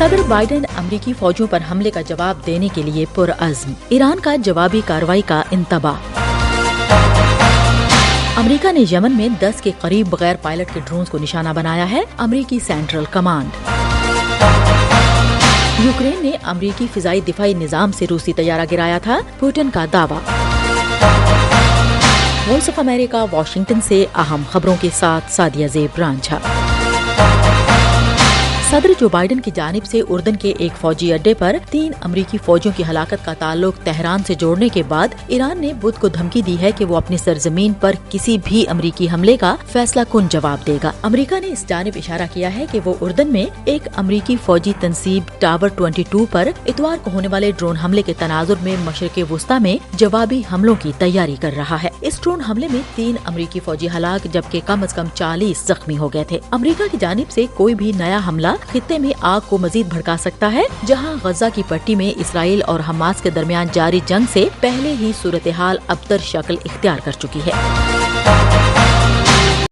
صدر بائیڈن امریکی فوجوں پر حملے کا جواب دینے کے لیے پرعزم، ایران کا جوابی کارروائی کا انتباہ۔ امریکہ نے یمن میں 10 کے قریب بغیر پائلٹ کے ڈرونز کو نشانہ بنایا ہے، امریکی سینٹرل کمانڈ۔ یوکرین نے امریکی فضائی دفاعی نظام سے روسی طیارہ گرایا تھا، پوٹن کا دعویٰ۔ وائس آف امریکہ واشنگٹن سے اہم خبروں کے ساتھ سعدیہ زیب رانجھا۔ صدر جو بائیڈن کی جانب سے اردن کے ایک فوجی اڈے پر 3 امریکی فوجیوں کی ہلاکت کا تعلق تہران سے جوڑنے کے بعد ایران نے بدھ کو دھمکی دی ہے کہ وہ اپنی سرزمین پر کسی بھی امریکی حملے کا فیصلہ کن جواب دے گا۔ امریکہ نے اس جانب اشارہ کیا ہے کہ وہ اردن میں ایک امریکی فوجی تنصیب ٹاور 22 پر اتوار کو ہونے والے ڈرون حملے کے تناظر میں مشرق وسطی میں جوابی حملوں کی تیاری کر رہا ہے۔ اس ڈرون حملے میں 3 امریکی فوجی ہلاک جبکہ کم از کم 40 زخمی ہو گئے تھے۔ امریکہ کی جانب سے کوئی بھی نیا حملہ خطے میں آگ کو مزید بھڑکا سکتا ہے، جہاں غزہ کی پٹی میں اسرائیل اور حماس کے درمیان جاری جنگ سے پہلے ہی صورتحال ابتر شکل اختیار کر چکی ہے۔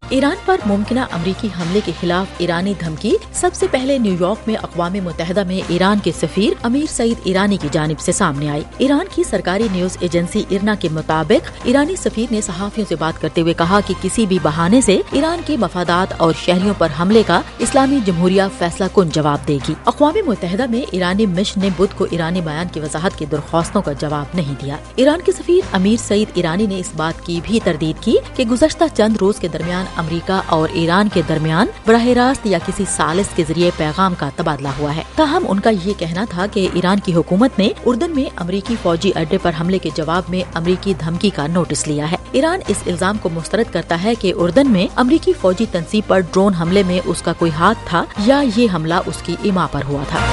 ایران پر ممکنہ امریکی حملے کے خلاف ایرانی دھمکی سب سے پہلے نیو یارک میں اقوام متحدہ میں ایران کے سفیر امیر سعید ایرانی کی جانب سے سامنے آئی۔ ایران کی سرکاری نیوز ایجنسی ارنا کے مطابق ایرانی سفیر نے صحافیوں سے بات کرتے ہوئے کہا کہ کسی بھی بہانے سے ایران کے مفادات اور شہریوں پر حملے کا اسلامی جمہوریہ فیصلہ کن جواب دے گی۔ اقوام متحدہ میں ایرانی مشن نے بدھ کو ایرانی بیان کی وضاحت کی درخواستوں کا جواب نہیں دیا۔ ایران کے سفیر امیر سعید ایرانی نے اس بات کی بھی تردید کی کہ گزشتہ چند روز کے درمیان امریکہ اور ایران کے درمیان براہ راست یا کسی ثالث کے ذریعے پیغام کا تبادلہ ہوا ہے۔ تاہم ان کا یہ کہنا تھا کہ ایران کی حکومت نے اردن میں امریکی فوجی اڈے پر حملے کے جواب میں امریکی دھمکی کا نوٹس لیا ہے۔ ایران اس الزام کو مسترد کرتا ہے کہ اردن میں امریکی فوجی تنصیب پر ڈرون حملے میں اس کا کوئی ہاتھ تھا یا یہ حملہ اس کی اما پر ہوا تھا۔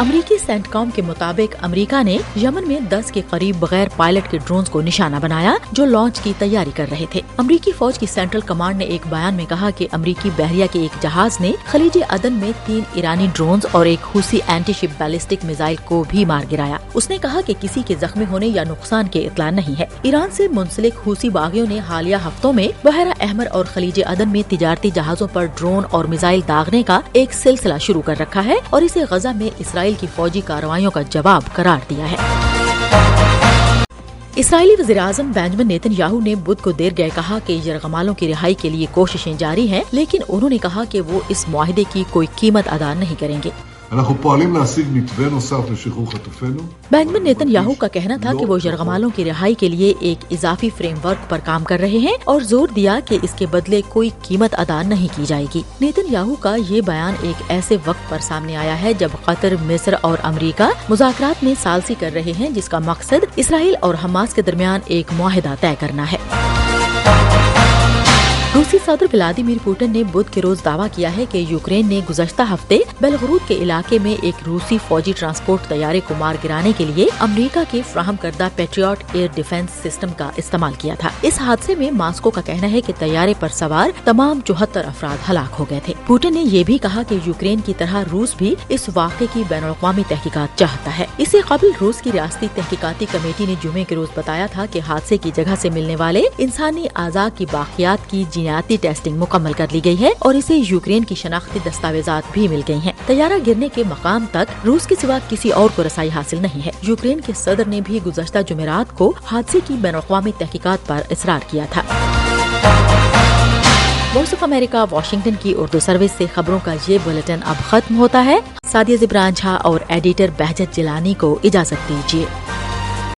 امریکی سینٹ کام کے مطابق امریکہ نے یمن میں 10 کے قریب بغیر پائلٹ کے ڈرونز کو نشانہ بنایا جو لانچ کی تیاری کر رہے تھے۔ امریکی فوج کی سینٹرل کمانڈ نے ایک بیان میں کہا کہ امریکی بحریہ کے ایک جہاز نے خلیج عدن میں 3 ایرانی ڈرونز اور ایک حوثی اینٹی شپ بیلسٹک میزائل کو بھی مار گرایا۔ اس نے کہا کہ کسی کے زخمی ہونے یا نقصان کی اطلاع نہیں ہے۔ ایران سے منسلک حوثی باغیوں نے حالیہ ہفتوں میں بحیرہ احمر اور خلیج عدن میں تجارتی جہازوں پر ڈرون اور میزائل داغنے کا ایک سلسلہ شروع کر رکھا ہے اور اسے غزہ میں اسرائیل کی فوجی کارروائیوں کا جواب قرار دیا ہے۔ اسرائیلی وزیراعظم بنجامن نیتن یاہو نے بدھ کو دیر گئے کہا کہ یرغمالوں کی رہائی کے لیے کوششیں جاری ہیں، لیکن انہوں نے کہا کہ وہ اس معاہدے کی کوئی قیمت ادا نہیں کریں گے۔ بنجامن نیتن یاہو کا کہنا تھا کہ وہ یرغمالوں کی رہائی کے لیے ایک اضافی فریم ورک پر کام کر رہے ہیں اور زور دیا کہ اس کے بدلے کوئی قیمت ادا نہیں کی جائے گی۔ نیتن یاہو کا یہ بیان ایک ایسے وقت پر سامنے آیا ہے جب قطر، مصر اور امریکہ مذاکرات میں ثالثی کر رہے ہیں جس کا مقصد اسرائیل اور حماس کے درمیان ایک معاہدہ طے کرنا ہے۔ روسی صدر ولادیمیر پوٹن نے بدھ کے روز دعویٰ کیا ہے کہ یوکرین نے گزشتہ ہفتے بیلغروت کے علاقے میں ایک روسی فوجی ٹرانسپورٹ طیارے کو مار گرانے کے لیے امریکہ کے فراہم کردہ پیٹریاٹ ایئر ڈیفنس سسٹم کا استعمال کیا تھا۔ اس حادثے میں ماسکو کا کہنا ہے کہ طیارے پر سوار تمام 74 افراد ہلاک ہو گئے تھے۔ پوٹن نے یہ بھی کہا کہ یوکرین کی طرح روس بھی اس واقعے کی بین الاقوامی تحقیقات چاہتا ہے۔ اس سے قبل روس کی ریاستی تحقیقاتی کمیٹی نے جمعے کے روز بتایا تھا کہ حادثے کی جگہ سے ملنے والے انسانی اعضاء کی باقیات کی جینیاتی ٹیسٹنگ مکمل کر لی گئی ہے اور اسے یوکرین کی شناختی دستاویزات بھی مل گئی ہیں۔ طیارہ گرنے کے مقام تک روس کے سوا کسی اور کو رسائی حاصل نہیں ہے۔ یوکرین کے صدر نے بھی گزشتہ جمعرات کو حادثے کی بین الاقوامی تحقیقات پر اصرار کیا تھا۔ وائس آف امریکہ واشنگٹن کی اردو سروس سے خبروں کا یہ بلیٹن اب ختم ہوتا ہے۔ سعدیہ زیب رانجھا اور ایڈیٹر بہجت جیلانی کو اجازت دیجیے۔